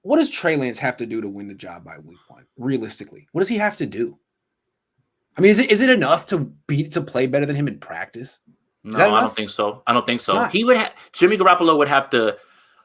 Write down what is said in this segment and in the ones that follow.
what does Trey Lance have to do to win the job by week 1? Realistically, what does he have to do? I mean, is it enough to play better than him in practice? No, I don't think so. Jimmy Garoppolo would have to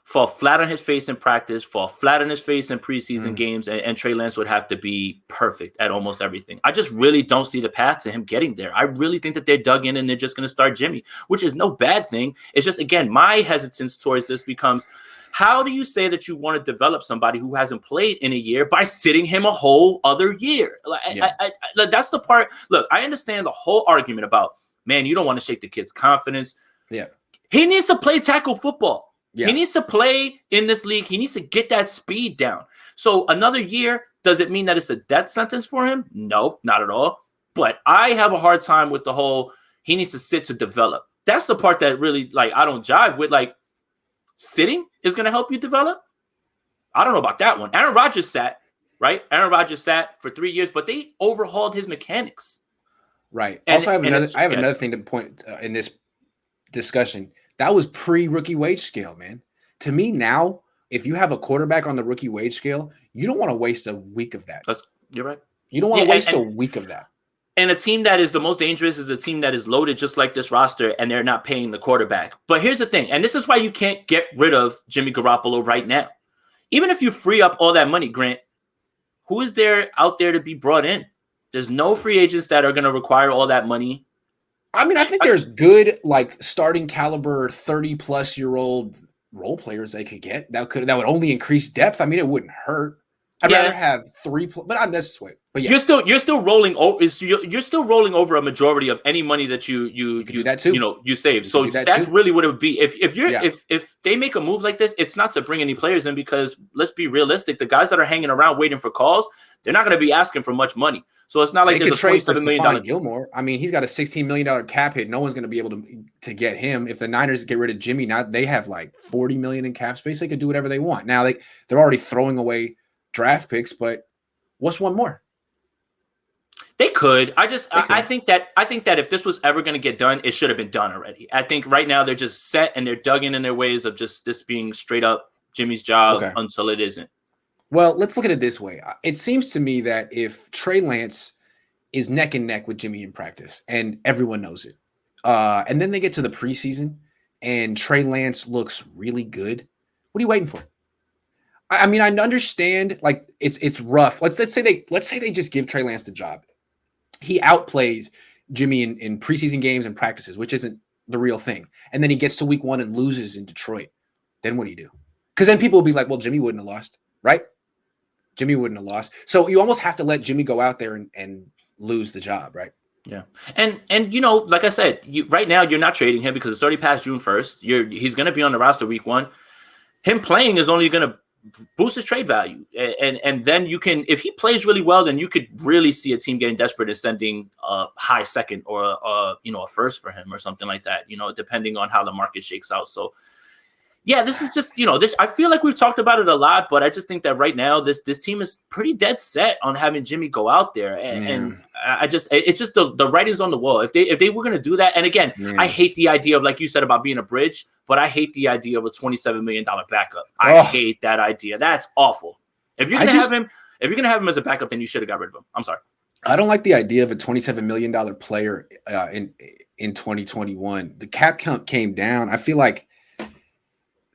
fall flat on his face in practice, fall flat on his face in preseason games, and Trey Lance would have to be perfect at almost everything. I just really don't see the path to him getting there. I really think that they're dug in and they're just going to start Jimmy, which is no bad thing. It's just, again, my hesitance towards this becomes, how do you say that you want to develop somebody who hasn't played in a year by sitting him a whole other year? That's the part. Look, I understand the whole argument about, man, you don't want to shake the kid's confidence. Yeah. He needs to play tackle football. Yeah. He needs to play in this league. He needs to get that speed down. So another year, does it mean that it's a death sentence for him? No, not at all. But I have a hard time with the whole, he needs to sit to develop. That's the part that really, I don't jive with. Sitting is going to help you develop? I don't know about that one. Aaron Rodgers sat, right? Aaron Rodgers sat for 3 years, but they overhauled his mechanics. Right. Also, I have another thing to point in this discussion. That was pre-rookie wage scale, man. To me now, if you have a quarterback on the rookie wage scale, you don't want to waste a week of that. You're right. You don't want to waste a week of that. And a team that is the most dangerous is a team that is loaded just like this roster, and they're not paying the quarterback. But here's the thing, and this is why you can't get rid of Jimmy Garoppolo right now. Even if you free up all that money, Grant, who is there out there to be brought in? There's no free agents that are going to require all that money. I mean, I think there's good, starting caliber 30-plus-year-old role players they could get that would only increase depth. I mean, it wouldn't hurt. I'd rather have but I'm this way. But yeah, you're still rolling over. You're still rolling over a majority of any money that you do that too. You save. So that's really what it would be. If they make a move like this, it's not to bring any players in, because let's be realistic. The guys that are hanging around waiting for calls, they're not going to be asking for much money. So it's not like there's a $27 million Gilmore. I mean, he's got a $16 million cap hit. No one's going to be able to get him. If the Niners get rid of Jimmy, now they have $40 million in cap space. They could do whatever they want. Now they're already throwing away draft picks, but what's one more? They could. I think that if this was ever going to get done, it should have been done already. I think right now they're just set and they're dug in their ways of just this being straight up Jimmy's job until it isn't. Well, let's look at it this way. It seems to me that if Trey Lance is neck and neck with Jimmy in practice, and everyone knows it, and then they get to the preseason and Trey Lance looks really good, what are you waiting for? I mean, I understand it's rough. Let's say they just give Trey Lance the job. He outplays Jimmy in preseason games and practices, which isn't the real thing. And then he gets to week 1 and loses in Detroit. Then what do you do? Because then people will be like, well, Jimmy wouldn't have lost, right? Jimmy wouldn't have lost. So you almost have to let Jimmy go out there and lose the job, right? Yeah. And like I said, right now you're not trading him because it's already past June 1st. He's going to be on the roster week 1. Him playing is only going to boost his trade value. And then you can, if he plays really well, then you could really see a team getting desperate and sending a high second or a first for him or something like that, depending on how the market shakes out. So yeah, this is just, this, I feel like we've talked about it a lot, but I just think that right now this team is pretty dead set on having Jimmy go out there. And it's just the writing's on the wall. If they were going to do that. And again, I hate the idea of, like you said, about being a bridge, but I hate the idea of a $27 million backup. I hate that idea. That's awful. If you're going to have him as a backup, then you should have got rid of him. I'm sorry. I don't like the idea of a $27 million player in 2021. The cap count came down. I feel like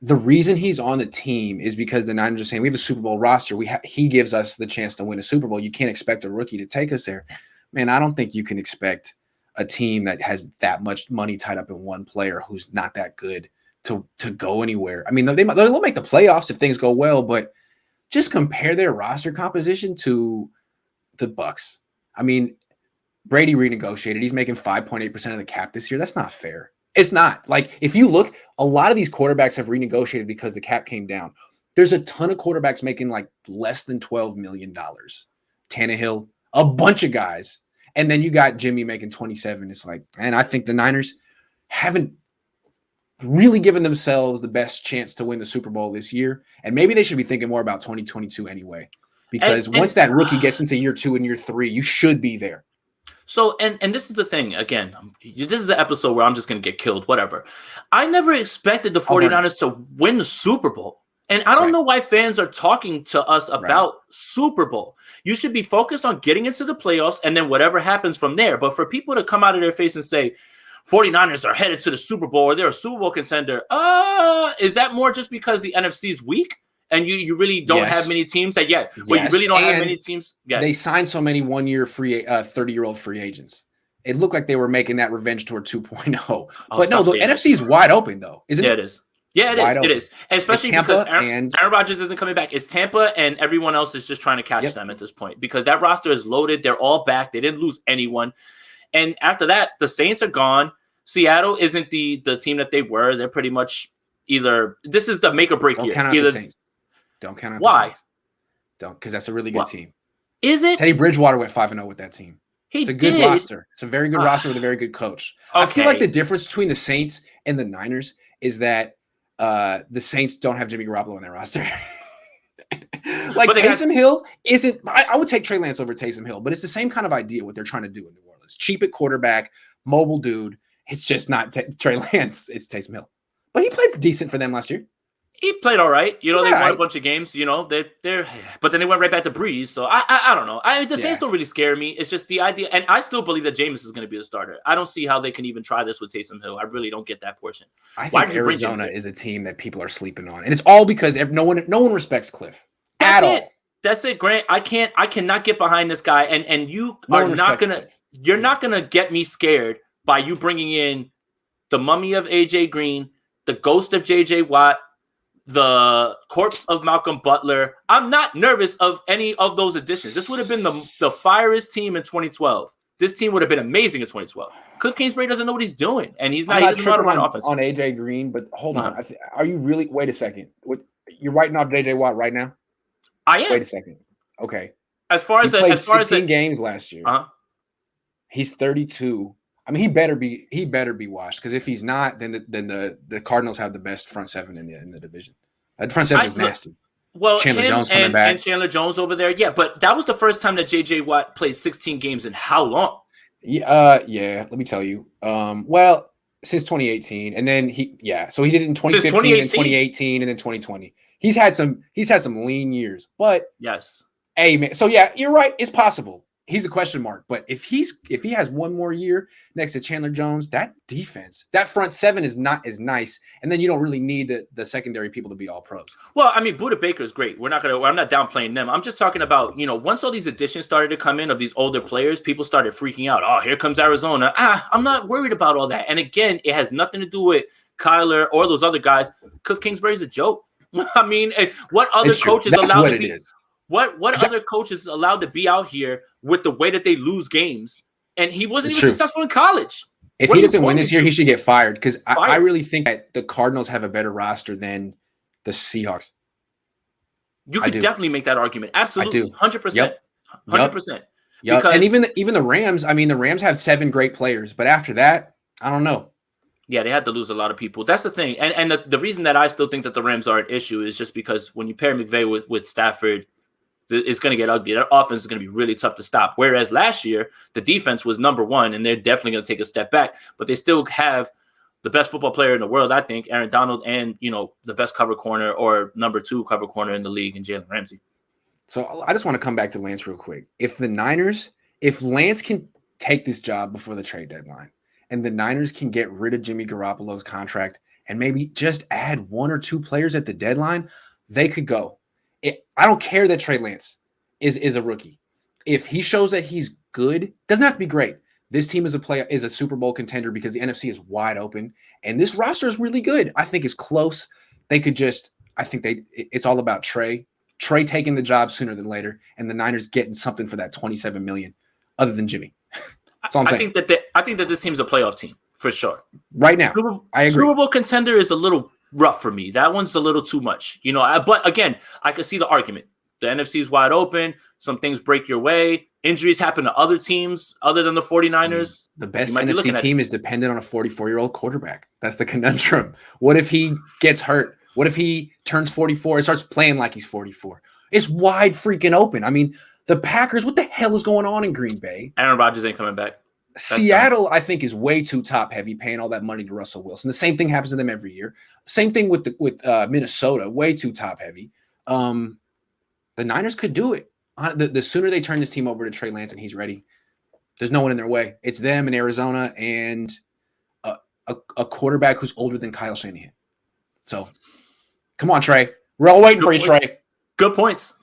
the reason he's on the team is because the Niners are saying we have a Super Bowl roster. He gives us the chance to win a Super Bowl. You can't expect a rookie to take us there. Man, I don't think you can expect a team that has that much money tied up in one player who's not that good to go anywhere. I mean, they'll make the playoffs if things go well, but just compare their roster composition to the Bucs. I mean, Brady renegotiated. He's making 5.8% of the cap this year. That's not fair. It's not. Like, if you look, a lot of these quarterbacks have renegotiated because the cap came down. There's a ton of quarterbacks making less than $12 million. Tannehill, a bunch of guys. And then you got Jimmy making 27. It's like, man, I think the Niners haven't really given themselves the best chance to win the Super Bowl this year. And maybe they should be thinking more about 2022 anyway. Because once that rookie gets into year 2 and year 3, you should be there. So, and this is the thing, again, this is an episode where I'm just going to get killed, whatever. I never expected the 49ers to win the Super Bowl. And I don't know why fans are talking to us about Super Bowl. You should be focused on getting into the playoffs and then whatever happens from there. But for people to come out of their face and say 49ers are headed to the Super Bowl or they're a Super Bowl contender, is that more just because the NFC is weak and you really don't have many teams that you really don't have many teams? Yeah. They signed so many 1-year free 30-year-old free agents. It looked like they were making that revenge tour 2.0. But no, the NFC is wide open though, isn't it? Yeah, it is. Yeah, it is. And especially because Aaron Rodgers isn't coming back. It's Tampa, and everyone else is just trying to catch them at this point because that roster is loaded. They're all back. They didn't lose anyone. And after that, the Saints are gone. Seattle isn't the team that they were. They're pretty much either – this is the make or break year. Don't count out the Saints. Don't count out the Saints. Don't, because that's a really good team. Is it? Teddy Bridgewater went 5-0 with that team. It's a good roster. It's a very good roster with a very good coach. Okay. I feel like the difference between the Saints and the Niners is that the Saints don't have Jimmy Garoppolo on their roster. Like Taysom Hill isn't. I would take Trey Lance over Taysom Hill, but it's the same kind of idea what they're trying to do in New Orleans. Cheap at quarterback, mobile dude. It's just not Trey Lance. It's Taysom Hill, but he played decent for them last year. He played all right. They won a bunch of games. They're but then they went right back to Breeze. So I don't know. The Saints don't really scare me. It's just the idea, and I still believe that Jameis is going to be the starter. I don't see how they can even try this with Taysom Hill. I really don't get that portion. I think Arizona is a team that people are sleeping on, and it's all because no one respects Cliff at all. That's it, Grant. I cannot get behind this guy, and you're not gonna get me scared by you bringing in the mummy of AJ Green, the ghost of JJ Watt, the corpse of Malcolm Butler. I'm not nervous of any of those additions. This would have been the firest team in 2012. This team would have been amazing in 2012. Cliff Kingsbury doesn't know what he's doing, and he doesn't know how to run offense. On AJ Green, but hold on. Are you really? Wait a second. You're writing off JJ Watt right now? I am. Wait a second. Okay. As far as 16 games last year. He's 32. I mean, he better be washed, because if he's not, then the Cardinals have the best front seven in the division. That front seven is nasty. Well, Chandler Jones coming back, and Chandler Jones over there, yeah. But that was the first time that JJ Watt played 16 games in how long? Yeah. Let me tell you. Well, since 2018, and then so he did it in 2015 and 2018, and then 2020. He's had some lean years, but yes. Hey man, so yeah, you're right. It's possible. He's a question mark, but if he has one more year next to Chandler Jones, that defense, that front seven is not as nice, and then you don't really need the secondary people to be all pros. Well, I mean, Budda Baker is great. I'm not downplaying them. I'm just talking about, once all these additions started to come in of these older players, people started freaking out. Oh, here comes Arizona. I'm not worried about all that. And again, it has nothing to do with Kyler or those other guys. Cliff Kingsbury's a joke. I mean, what other coaches allowed to be? What other coach is allowed to be out here with the way that they lose games? And he wasn't even successful in college. If he doesn't win this year, he should get fired, because I really think that the Cardinals have a better roster than the Seahawks. You could definitely make that argument. Absolutely. I do. 100%. 100%. Yeah. And even the Rams, I mean, the Rams have 7 great players, but after that, I don't know. Yeah, they had to lose a lot of people. That's the thing. And the reason that I still think that the Rams are an issue is just because when you pair McVay with Stafford, it's going to get ugly. That offense is going to be really tough to stop. Whereas last year, the defense was number one, and they're definitely going to take a step back. But they still have the best football player in the world, I think, Aaron Donald, and, the best cover corner or number 2 cover corner in the league in Jalen Ramsey. So I just want to come back to Lance real quick. If Lance can take this job before the trade deadline, and the Niners can get rid of Jimmy Garoppolo's contract and maybe just add 1 or 2 players at the deadline, they could go. I don't care that Trey Lance is a rookie. If he shows that he's good, doesn't have to be great. This team is a Super Bowl contender because the NFC is wide open, and this roster is really good. I think it's close. It's all about Trey taking the job sooner than later, and the Niners getting something for that $27 million other than Jimmy. That's all I'm saying. I think that this team's a playoff team for sure. Right now, I agree. Super Bowl contender is a little rough for me. That one's a little too much. But again, I can see the argument. The NFC is wide open. Some things break your way. Injuries happen to other teams other than the 49ers. The best NFC team is dependent on a 44-year-old quarterback. That's the conundrum. What if he gets hurt? What if he turns 44 and starts playing like he's 44? It's wide freaking open. I mean, the Packers, what the hell is going on in Green Bay? Aaron Rodgers ain't coming back. Seattle, I think, is way too top heavy, paying all that money to Russell Wilson. The same thing happens to them every year. Same thing with Minnesota, way too top heavy. The Niners could do it. The sooner they turn this team over to Trey Lance and he's ready, there's no one in their way. It's them in Arizona and a quarterback who's older than Kyle Shanahan. So, come on, Trey. We're all waiting for you, Trey. Good points.